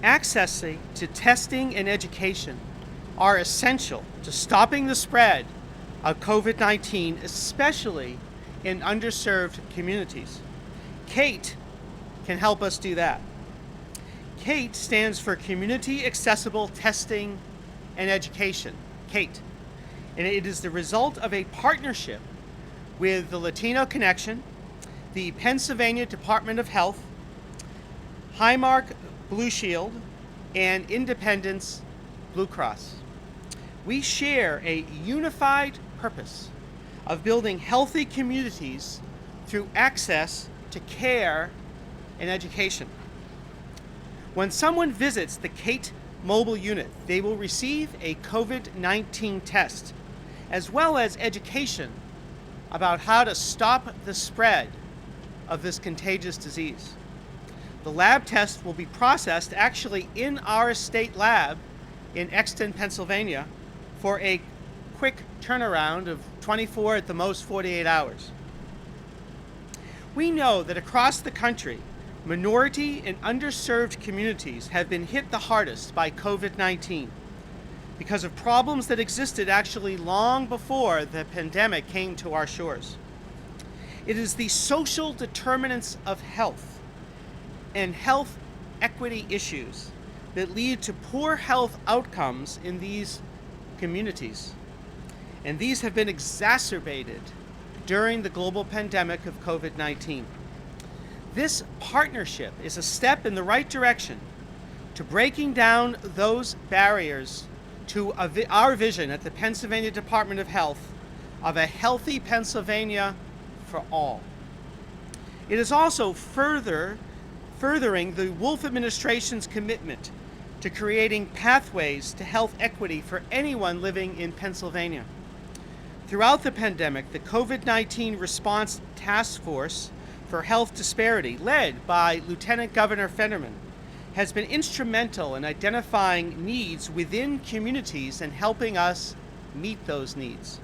Access to testing and education are essential to stopping the spread of COVID-19, especially in underserved communities. CATE can help us do that. CATE stands for Community Accessible Testing and Education, CATE. And it is the result of a partnership with the Latino Connection, the Pennsylvania Department of Health, Highmark Blue Shield, and Independence Blue Cross. We share a unified purpose of building healthy communities through access to care and education. When someone visits the CATE mobile unit, they will receive a COVID-19 test, as well as education about how to stop the spread of this contagious disease. The lab test will be processed actually in our state lab in Exton, Pennsylvania, for a quick turnaround of 24 at the most 48 hours. We know that across the country, minority and underserved communities have been hit the hardest by COVID-19 because of problems that existed actually long before the pandemic came to our shores. It is the social determinants of health and health equity issues that lead to poor health outcomes in these communities. And these have been exacerbated during the global pandemic of COVID-19. This partnership is a step in the right direction to breaking down those barriers to our vision at the Pennsylvania Department of Health of a healthy Pennsylvania for all. It is also furthering the Wolf administration's commitment to creating pathways to health equity for anyone living in Pennsylvania. Throughout the pandemic, the COVID-19 Response Task Force for Health Disparity, led by Lieutenant Governor Fernandez, has been instrumental in identifying needs within communities and helping us meet those needs.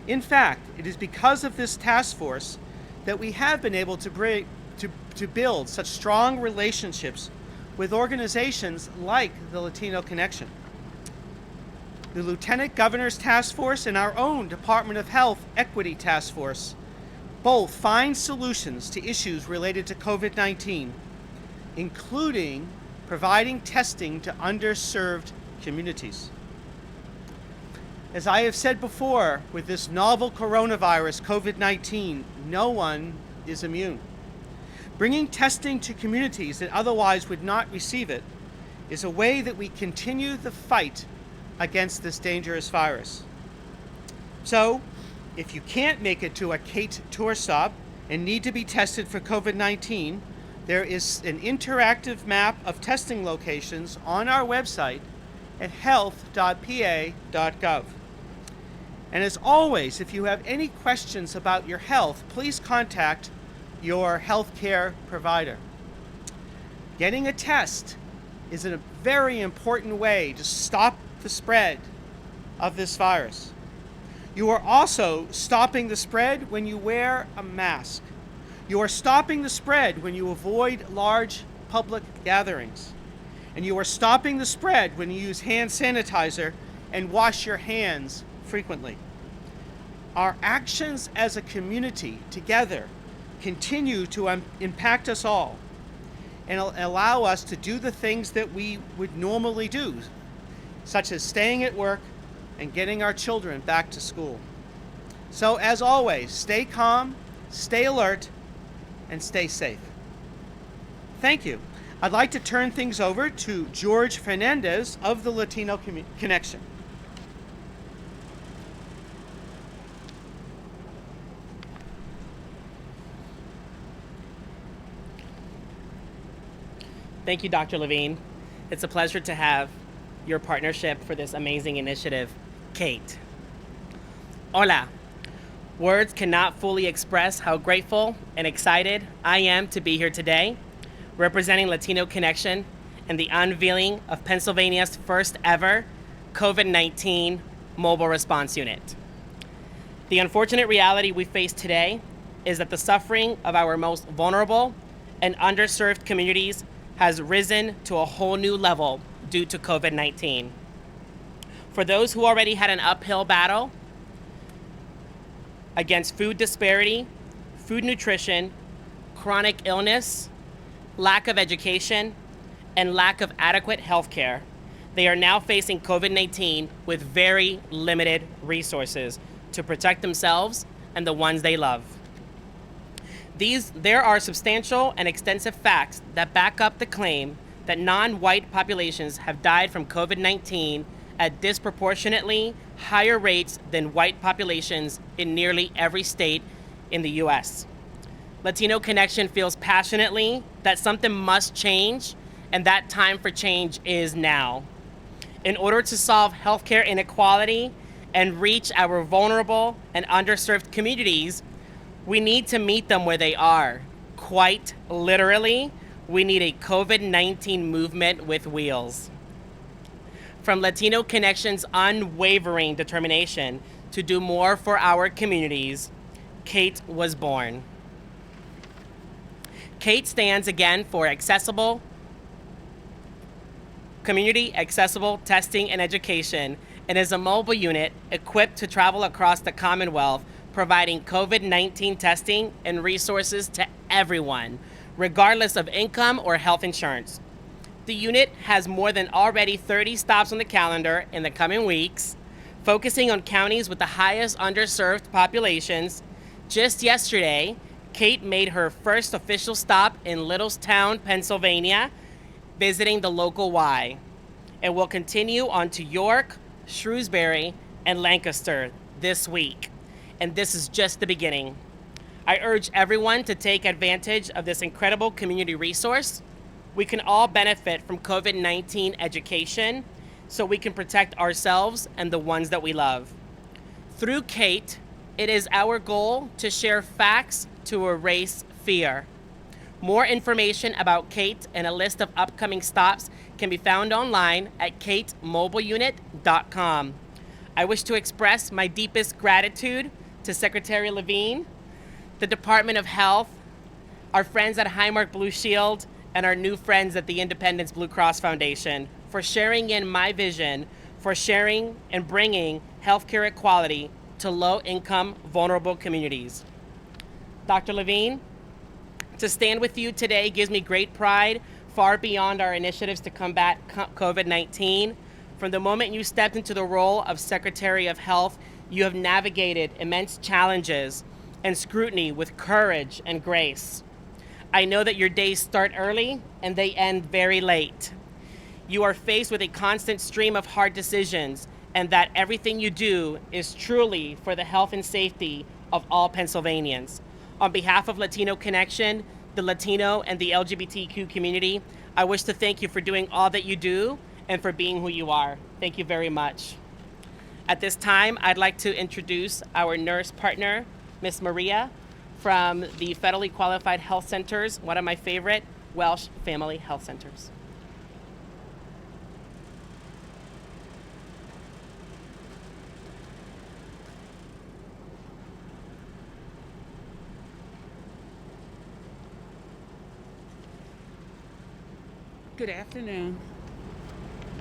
In fact, it is because of this task force that we have been able to build such strong relationships with organizations like the Latino Connection. The Lieutenant Governor's Task Force and our own Department of Health Equity Task Force both find solutions to issues related to COVID-19, including providing testing to underserved communities. As I have said before, with this novel coronavirus, COVID-19, no one is immune. Bringing testing to communities that otherwise would not receive it is a way that we continue the fight against this dangerous virus. So, if you can't make it to a CATE tour stop and need to be tested for COVID-19, there is an interactive map of testing locations on our website at health.pa.gov. And as always, if you have any questions about your health, please contact your healthcare provider. Getting a test is a very important way to stop the spread of this virus. You are also stopping the spread when you wear a mask. You are stopping the spread when you avoid large public gatherings. And you are stopping the spread when you use hand sanitizer and wash your hands frequently. Our actions as a community together continue to impact us all and allow us to do the things that we would normally do, such as staying at work and getting our children back to school. So as always, stay calm, stay alert, and stay safe. Thank you. I'd like to turn things over to George Fernandez of the Latino Connection. Thank you, Dr. Levine. It's a pleasure to have your partnership for this amazing initiative, CATE. Hola. Words cannot fully express how grateful and excited I am to be here today, representing Latino Connection and the unveiling of Pennsylvania's first ever COVID-19 mobile response unit. The unfortunate reality we face today is that the suffering of our most vulnerable and underserved communities has risen to a whole new level due to COVID-19. For those who already had an uphill battle against food disparity, food nutrition, chronic illness, lack of education, and lack of adequate health care, they are now facing COVID-19 with very limited resources to protect themselves and the ones they love. There are substantial and extensive facts that back up the claim that non-white populations have died from COVID-19 at disproportionately higher rates than white populations in nearly every state in the U.S. Latino Connection feels passionately that something must change, and that time for change is now. In order to solve healthcare inequality and reach our vulnerable and underserved communities, we need to meet them where they are. Quite literally, we need a COVID-19 movement with wheels. From Latino Connection's unwavering determination to do more for our communities, Kate was born. Kate stands again for community accessible testing and education, and is a mobile unit equipped to travel across the Commonwealth, providing COVID-19 testing and resources to everyone, regardless of income or health insurance. The unit has more than already 30 stops on the calendar in the coming weeks, focusing on counties with the highest underserved populations. Just yesterday, Kate made her first official stop in Littlestown, Pennsylvania, visiting the local Y, and will continue on to York, Shrewsbury, and Lancaster this week. And this is just the beginning. I urge everyone to take advantage of this incredible community resource. We can all benefit from COVID-19 education so we can protect ourselves and the ones that we love. Through Kate, it is our goal to share facts to erase fear. More information about Kate and a list of upcoming stops can be found online at katemobileunit.com. I wish to express my deepest gratitude to Secretary Levine, the Department of Health, our friends at Highmark Blue Shield, and our new friends at the Independence Blue Cross Foundation for sharing in my vision for sharing and bringing healthcare equality to low-income, vulnerable communities. Dr. Levine, to stand with you today gives me great pride, far beyond our initiatives to combat COVID-19. From the moment you stepped into the role of Secretary of Health, you have navigated immense challenges and scrutiny with courage and grace. I know that your days start early and they end very late. You are faced with a constant stream of hard decisions, and that everything you do is truly for the health and safety of all Pennsylvanians. On behalf of Latino Connection, the Latino and the LGBTQ community, I wish to thank you for doing all that you do and for being who you are. Thank you very much. At this time, I'd like to introduce our nurse partner, Miss Maria, from the Federally Qualified Health Centers, one of my favorite Welsh Family Health Centers. Good afternoon.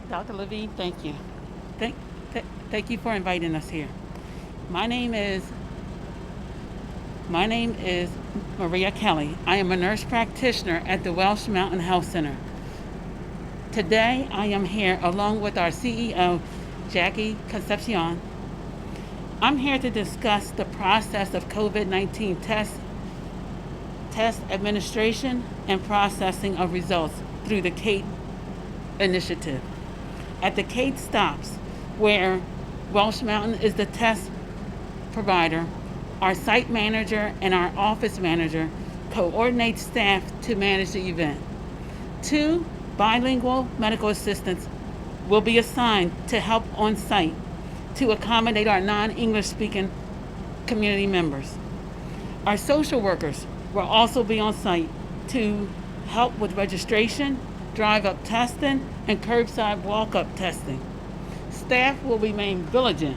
Dr. Levine, thank you. Thank you for inviting us here. My name is Maria Kelly. I am a nurse practitioner at the Welsh Mountain Health Center. Today, I am here along with our CEO, Jackie Concepcion. I'm here to discuss the process of COVID-19 test administration and processing of results through the Kate initiative. At the Kate stops, where Welsh Mountain is the test provider, our site manager and our office manager coordinate staff to manage the event. 2 bilingual medical assistants will be assigned to help on site to accommodate our non-English speaking community members. Our social workers will also be on site to help with registration, drive-up testing, and curbside walk-up testing. Staff will remain vigilant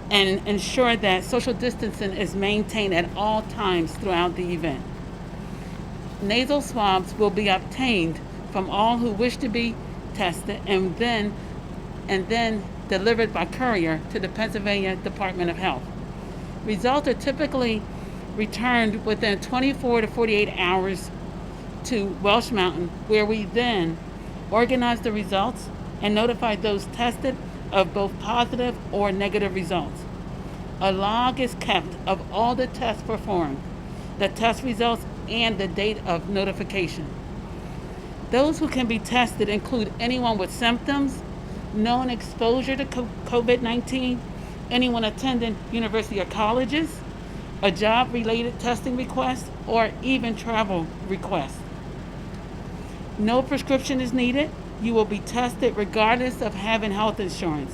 and ensure that social distancing is maintained at all times throughout the event. Nasal swabs will be obtained from all who wish to be tested and then delivered by courier to the Pennsylvania Department of Health. Results are typically returned within 24 to 48 hours to Welsh Mountain, where we then organize the results and notify those tested of both positive or negative results. A log is kept of all the tests performed, the test results, and the date of notification. Those who can be tested include anyone with symptoms, known exposure to COVID-19, anyone attending university or colleges, a job-related testing request, or even travel requests. No prescription is needed. You will be tested regardless of having health insurance.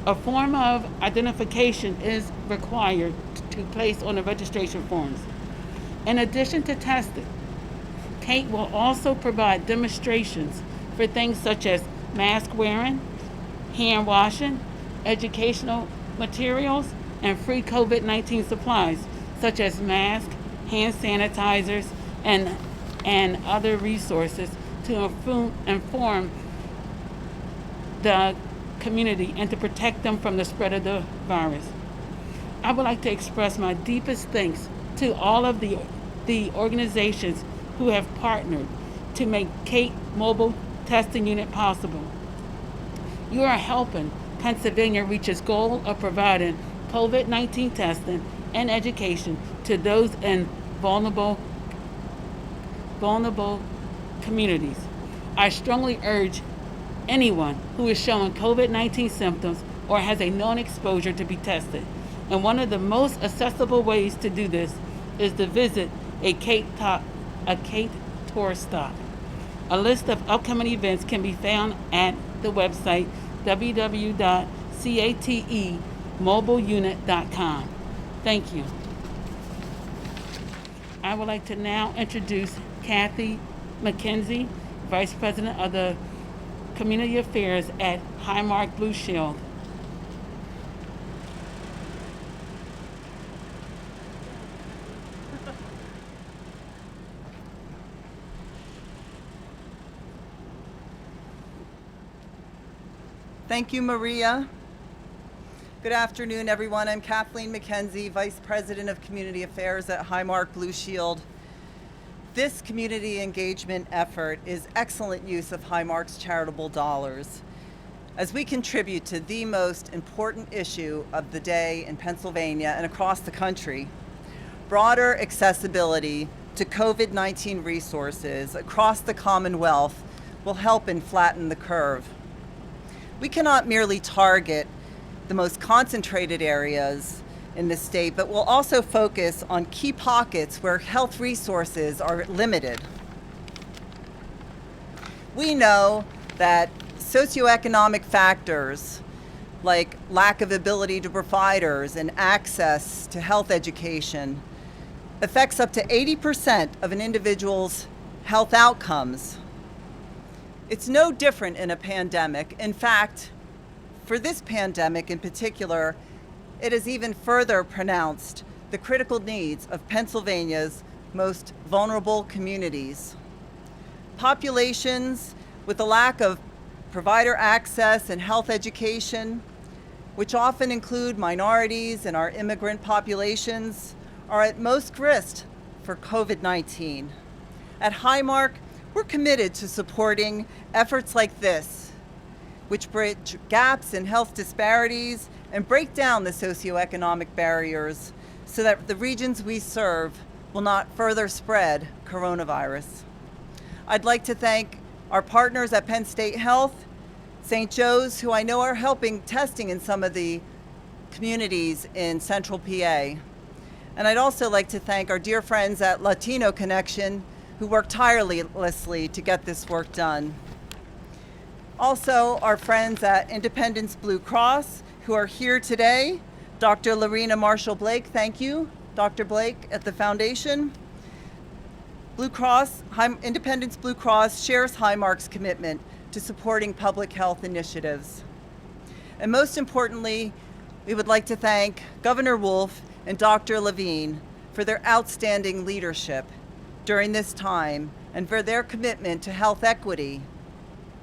A form of identification is required to place on the registration forms. In addition to testing, Kate will also provide demonstrations for things such as mask wearing, hand washing, educational materials, and free COVID-19 supplies such as masks, hand sanitizers, and other resources to inform the community and to protect them from the spread of the virus. I would like to express my deepest thanks to all of the organizations who have partnered to make Kate Mobile Testing Unit possible. You are helping Pennsylvania reach its goal of providing COVID-19 testing and education to those in vulnerable communities. I strongly urge anyone who is showing COVID-19 symptoms or has a known exposure to be tested. And one of the most accessible ways to do this is to visit a Kate tour stop. A list of upcoming events can be found at the website www.catemobileunit.com. Thank you. I would like to now introduce Kathy Mckenzie, Vice President of the Community Affairs at Highmark Blue Shield. Thank you, Maria. Good afternoon, everyone. I'm Kathleen Mckenzie, Vice President of Community Affairs at Highmark Blue Shield. This community engagement effort is excellent use of Highmark's charitable dollars as we contribute to the most important issue of the day in Pennsylvania and across the country. Broader accessibility to COVID-19 resources across the Commonwealth will help and flatten the curve. We cannot merely target the most concentrated areas in the state, but will also focus on key pockets where health resources are limited. We know that socioeconomic factors like lack of ability to providers and access to health education affects up to 80% of an individual's health outcomes. It's no different in a pandemic. In fact, for this pandemic in particular, it has even further pronounced the critical needs of Pennsylvania's most vulnerable communities. Populations with a lack of provider access and health education, which often include minorities and our immigrant populations, are at most risk for COVID-19. At Highmark, we're committed to supporting efforts like this, which bridge gaps in health disparities and break down the socioeconomic barriers so that the regions we serve will not further spread coronavirus. I'd like to thank our partners at Penn State Health, St. Joe's, who I know are helping testing in some of the communities in Central PA. And I'd also like to thank our dear friends at Latino Connection, who worked tirelessly to get this work done. Also, our friends at Independence Blue Cross, who are here today. Dr. Lorena Marshall-Blake, thank you. Dr. Blake at the Foundation. Blue Cross, Independence Blue Cross shares Highmark's commitment to supporting public health initiatives. And most importantly, we would like to thank Governor Wolf and Dr. Levine for their outstanding leadership during this time and for their commitment to health equity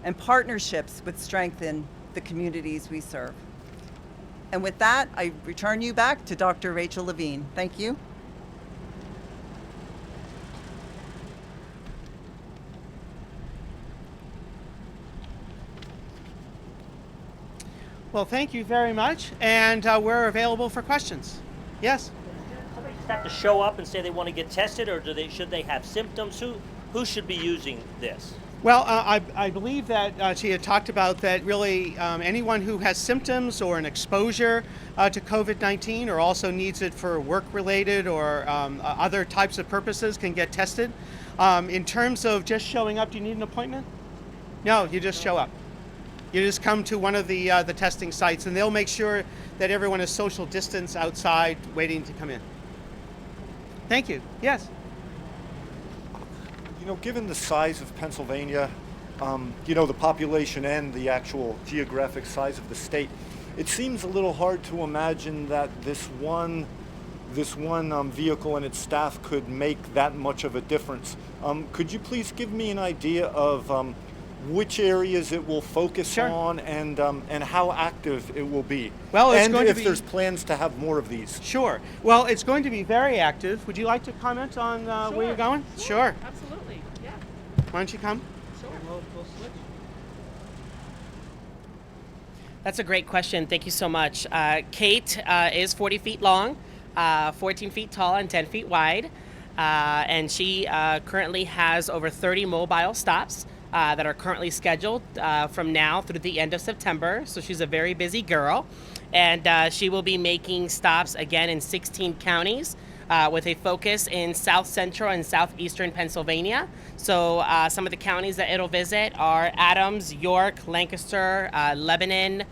and partnerships which strengthen the communities we serve. And with that, I return you back to Dr. Rachel Levine. Thank you. Well, thank you very much, and we're available for questions. Yes? Somebody just have to show up and say they want to get tested, or should they have symptoms? Who should be using this? Well, I believe that she had talked about that really anyone who has symptoms or an exposure to COVID-19 or also needs it for work-related or other types of purposes can get tested. In terms of just showing up, do you need an appointment? No, you just show up. You just come to one of the testing sites, and they'll make sure that everyone is social distance outside waiting to come in. Thank you. Yes? You know, given the size of Pennsylvania, the population and the actual geographic size of the state, it seems a little hard to imagine that this one vehicle and its staff could make that much of a difference. Could you please give me an idea of which areas it will focus Sure. on and how active it will be? Well, it's and going to if be- there's plans to have more of these. Sure. Well, it's going to be very active. Would you like to comment on where you're going? Sure. Absolutely. Yeah. Why don't you come? That's a great question. Thank you so much. Kate is 40 feet long, 14 feet tall, and 10 feet wide. And she currently has over 30 mobile stops that are currently scheduled from now through the end of September. So she's a very busy girl. And she will be making stops again in 16 counties with a focus in south central and southeastern Pennsylvania. So some of the counties that it'll visit are Adams, York, Lancaster, Lebanon,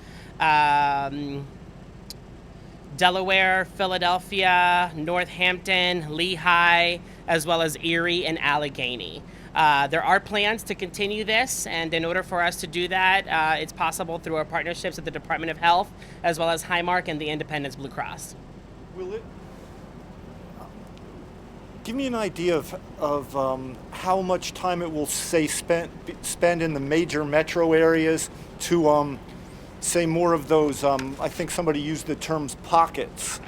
Delaware, Philadelphia, Northampton, Lehigh, as well as Erie and Allegheny. There are plans to continue this, and in order for us to do that, it's possible through our partnerships with the Department of Health, as well as Highmark and the Independence Blue Cross. Will it? Give me an idea of how much time it will spend in the major metro areas to say more of those. I think somebody used the terms pockets.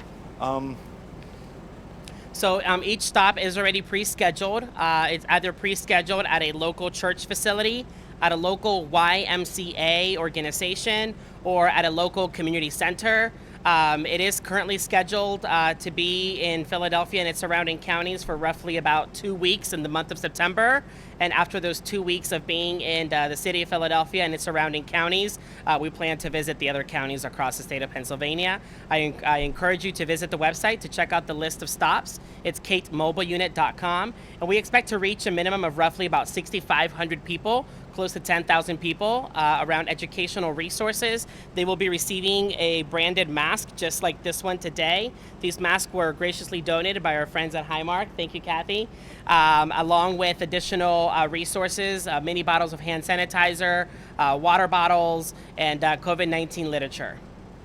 So each stop is already pre-scheduled. It's either pre-scheduled at a local church facility, at a local YMCA organization, or at a local community center. It is currently scheduled to be in Philadelphia and its surrounding counties for roughly about 2 weeks in the month of September. And after those 2 weeks of being in the city of Philadelphia and its surrounding counties, we plan to visit the other counties across the state of Pennsylvania. I encourage you to visit the website to check out the list of stops. It's katemobileunit.com. And we expect to reach a minimum of roughly about 6,500 people, close to 10,000 people around educational resources. They will be receiving a branded mask just like this one today. These masks were graciously donated by our friends at Highmark. Thank you, Kathy. Along with additional resources, mini bottles of hand sanitizer, water bottles, and COVID-19 literature.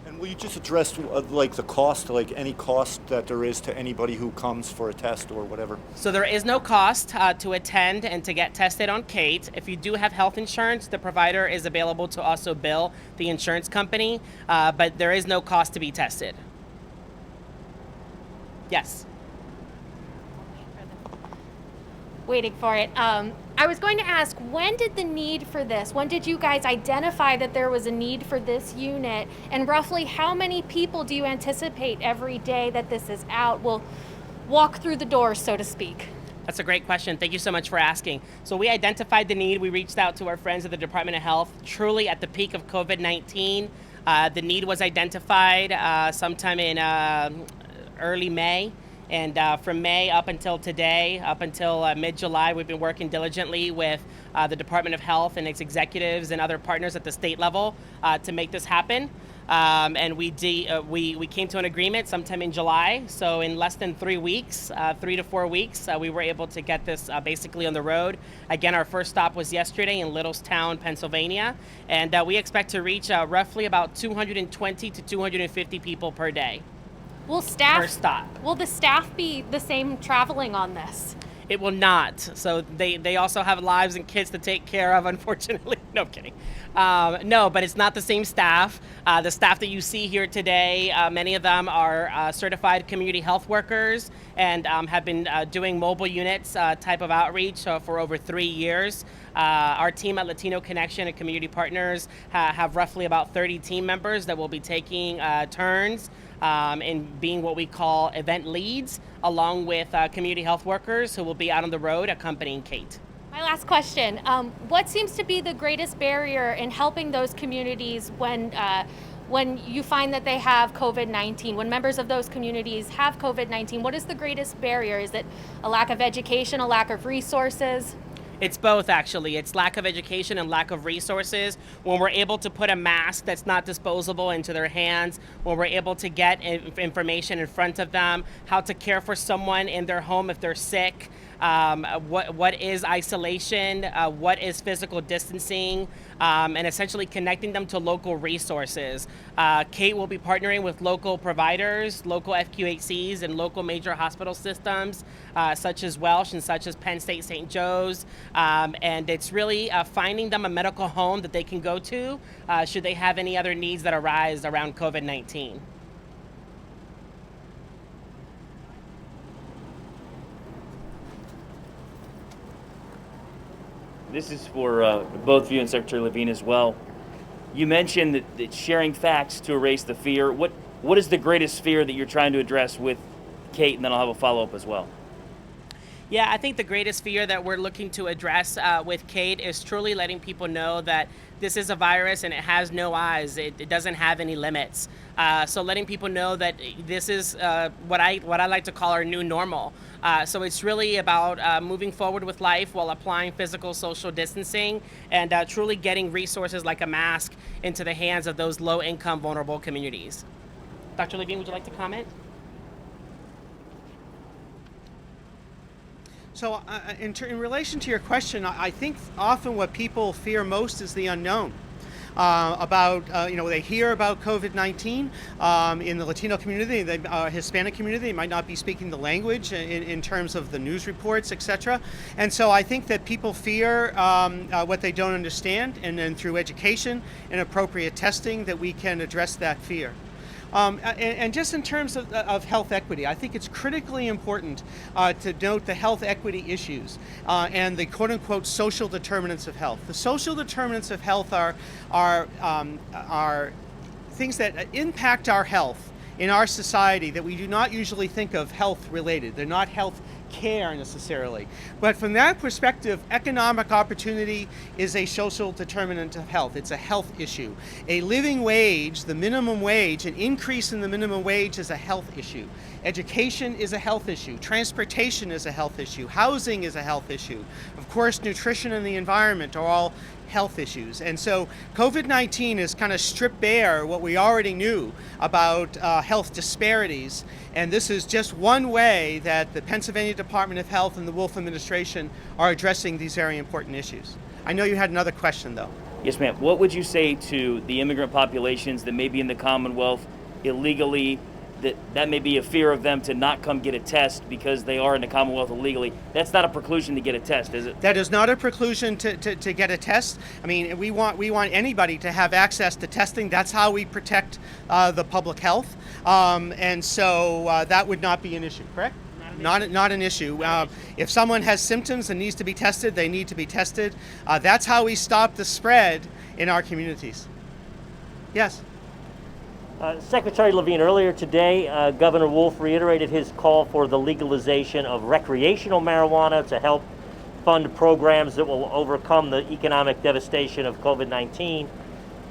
And will you just address like the cost, like any cost that there is to anybody who comes for a test or whatever? So there is no cost to attend and to get tested on Kate. If you do have health insurance, the provider is available to also bill the insurance company, but there is no cost to be tested. Yes. Waiting for it. I was going to ask, when did the need for this? When did you guys identify that there was a need for this unit? And roughly how many people do you anticipate every day that this is out will walk through the doors, so to speak? That's a great question. Thank you so much for asking. So we identified the need. We reached out to our friends at the Department of Health truly at the peak of COVID-19. The need was identified sometime in early May. And from May up until today, up until mid-July, we've been working diligently with the Department of Health and its executives and other partners at the state level to make this happen. And we came to an agreement sometime in July. So in less than 3 weeks, 3 to 4 weeks, we were able to get this basically on the road. Again, our first stop was yesterday in Littlestown, Pennsylvania. And we expect to reach roughly about 220 to 250 people per day. Will staff Per stop. Will the staff be the same traveling on this? It will not. So they also have lives and kids to take care of, unfortunately. No, I'm kidding. No, but it's not the same staff. The staff that you see here today, many of them are certified community health workers and have been doing mobile units type of outreach for over 3 years. Our team at Latino Connection and community partners have roughly about 30 team members that will be taking turns in being what we call event leads, along with community health workers who will be out on the road accompanying Kate. My last question, what seems to be the greatest barrier in helping those communities when you find that they have COVID-19, when members of those communities have COVID-19? What is the greatest barrier? Is it a lack of education, a lack of resources? It's both, actually. It's lack of education and lack of resources. When we're able to put a mask that's not disposable into their hands, when we're able to get information in front of them, how to care for someone in their home if they're sick, what is isolation, what is physical distancing, and essentially connecting them to local resources. Kate will be partnering with local providers, local FQHCs, and local major hospital systems, such as Welsh and such as Penn State St. Joe's. And it's really finding them a medical home that they can go to should they have any other needs that arise around COVID-19. This is for both of you and Secretary Levine as well. You mentioned that sharing facts to erase the fear. What is the greatest fear that you're trying to address with Kate? And then I'll have a follow-up as well. Yeah, I think the greatest fear that we're looking to address with Kate is truly letting people know that this is a virus and it has no eyes. It doesn't have any limits. So letting people know that this is what I like to call our new normal. So it's really about moving forward with life while applying physical social distancing and truly getting resources like a mask into the hands of those low-income, vulnerable communities. Dr. Levine, would you like to comment? So in relation to your question, I think often what people fear most is the unknown. They hear about COVID-19 in the Latino community, the Hispanic community. They might not be speaking the language in terms of the news reports, etc. And so I think that people fear what they don't understand, and then through education and appropriate testing that we can address that fear. And just in terms of health equity, I think it's critically important to note the health equity issues and the quote-unquote social determinants of health. The social determinants of health are things that impact our health in our society that we do not usually think of health related. They're not health care necessarily. But from that perspective, economic opportunity is a social determinant of health. It's a health issue. A living wage, the minimum wage, an increase in the minimum wage is a health issue. Education is a health issue. Transportation is a health issue. Housing is a health issue. Of course, nutrition and the environment are all health issues. And so COVID-19 has kind of stripped bare what we already knew about health disparities. And this is just one way that the Pennsylvania Department of Health and the Wolf administration are addressing these very important issues. I know you had another question, though. Yes, ma'am. What would you say to the immigrant populations that may be in the Commonwealth illegally, that may be a fear of them to not come get a test because they are in the Commonwealth illegally? That's not a preclusion to get a test, is it? That is not a preclusion to get a test. I mean, we want anybody to have access to testing. That's how we protect the public health. And so that would not be an issue, correct? Not an issue. If someone has symptoms and needs to be tested, they need to be tested. That's how we stop the spread in our communities. Yes? Secretary Levine, earlier today, Governor Wolf reiterated his call for the legalization of recreational marijuana to help fund programs that will overcome the economic devastation of COVID-19.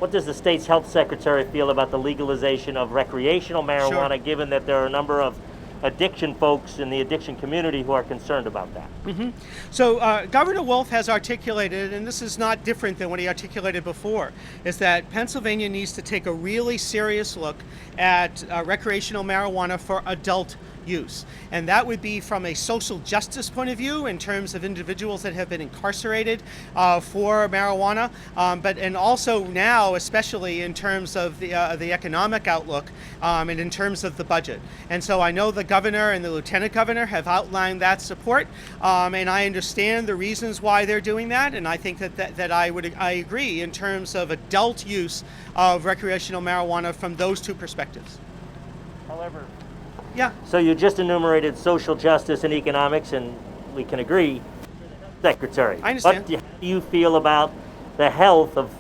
What does the state's health secretary feel about the legalization of recreational marijuana, Sure. given that there are a number of addiction folks in the addiction community who are concerned about that? Mm-hmm. So Governor Wolf has articulated, and this is not different than what he articulated before, is that Pennsylvania needs to take a really serious look at recreational marijuana for adult use. And that would be from a social justice point of view in terms of individuals that have been incarcerated for marijuana, and also now, especially in terms of the economic outlook and in terms of the budget. And so I know the governor and the lieutenant governor have outlined that support, and I understand the reasons why they're doing that, and I think that I agree in terms of adult use of recreational marijuana from those two perspectives. However, Yeah. so you just enumerated social justice and economics, and we can agree, Secretary. I understand. But how do you feel about the health of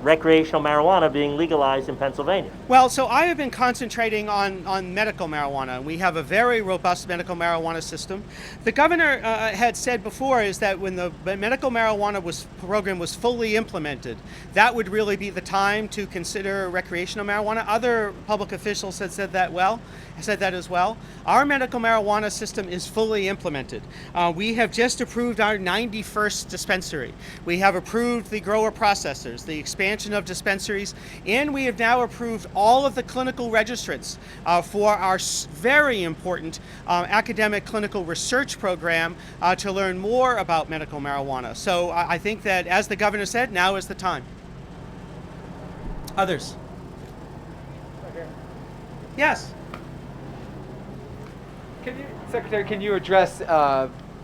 recreational marijuana being legalized in Pennsylvania? Well, so I have been concentrating on medical marijuana. We have a very robust medical marijuana system. The governor had said before is that when the medical marijuana program was fully implemented, that would really be the time to consider recreational marijuana. Other public officials had said that as well. Our medical marijuana system is fully implemented. We have just approved our 91st dispensary. We have approved the grower processors, the expansion of dispensaries, and we have now approved all of the clinical registrants for our very important academic clinical research program to learn more about medical marijuana. So I think that, as the governor said, now is the time. Others? Yes. Secretary, can you address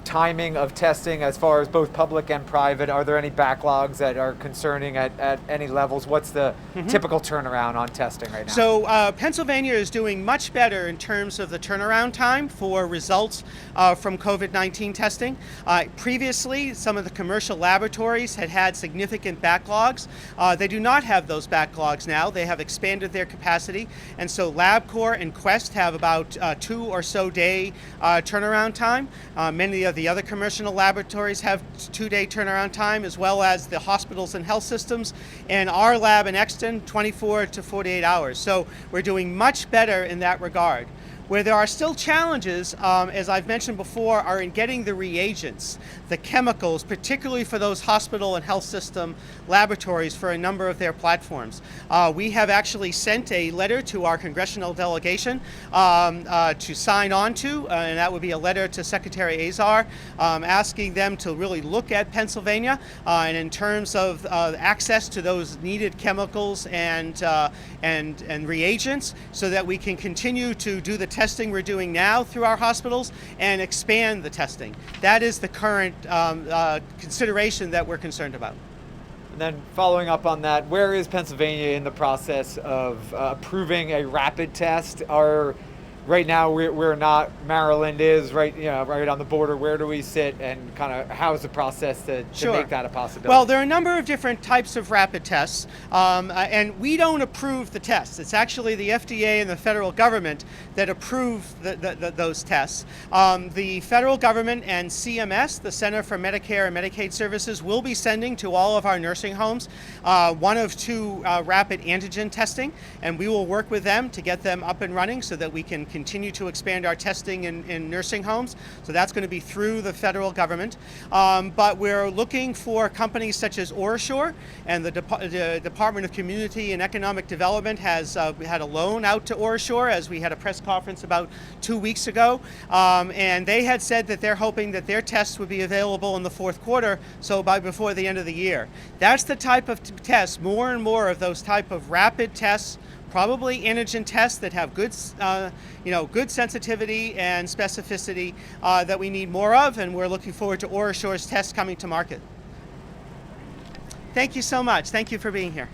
timing of testing as far as both public and private? Are there any backlogs that are concerning at any levels? What's the typical turnaround on testing right now? So Pennsylvania is doing much better in terms of the turnaround time for results from COVID-19 testing. Previously, some of the commercial laboratories had significant backlogs. They do not have those backlogs now. They have expanded their capacity, and so LabCorp and Quest have about 2 or so day turnaround time. Many of the other commercial laboratories have 2-day turnaround time, as well as the hospitals and health systems, and our lab in Exton, 24 to 48 hours. So we're doing much better in that regard. Where there are still challenges, as I've mentioned before, are in getting the reagents, the chemicals, particularly for those hospital and health system laboratories for a number of their platforms. We have actually sent a letter to our congressional delegation to sign on to, and that would be a letter to Secretary Azar, asking them to really look at Pennsylvania and in terms of access to those needed chemicals and reagents, so that we can continue to do the testing we're doing now through our hospitals and expand the testing. That is the current consideration that we're concerned about. And then following up on that, where is Pennsylvania in the process of approving a rapid test? Right now we're not. Maryland is right on the border. Where do we sit, and kind of how is the process to make that a possibility? Well, there are a number of different types of rapid tests, and we don't approve the tests. It's actually the FDA and the federal government that approve those tests. The federal government and CMS, the Center for Medicare and Medicaid Services, will be sending to all of our nursing homes one of 2 rapid antigen testing, and we will work with them to get them up and running so that we can continue to expand our testing in nursing homes. So that's going to be through the federal government. But we're looking for companies such as OraSure, and the Department of Community and Economic Development has had a loan out to OraSure, as we had a press conference about 2 weeks ago. And they had said that they're hoping that their tests would be available in the 4th quarter, so before the end of the year. That's the type of test, more and more of those type of rapid tests, probably antigen tests that have good sensitivity and specificity that we need more of, and we're looking forward to OraSure's tests coming to market. Thank you so much. Thank you for being here.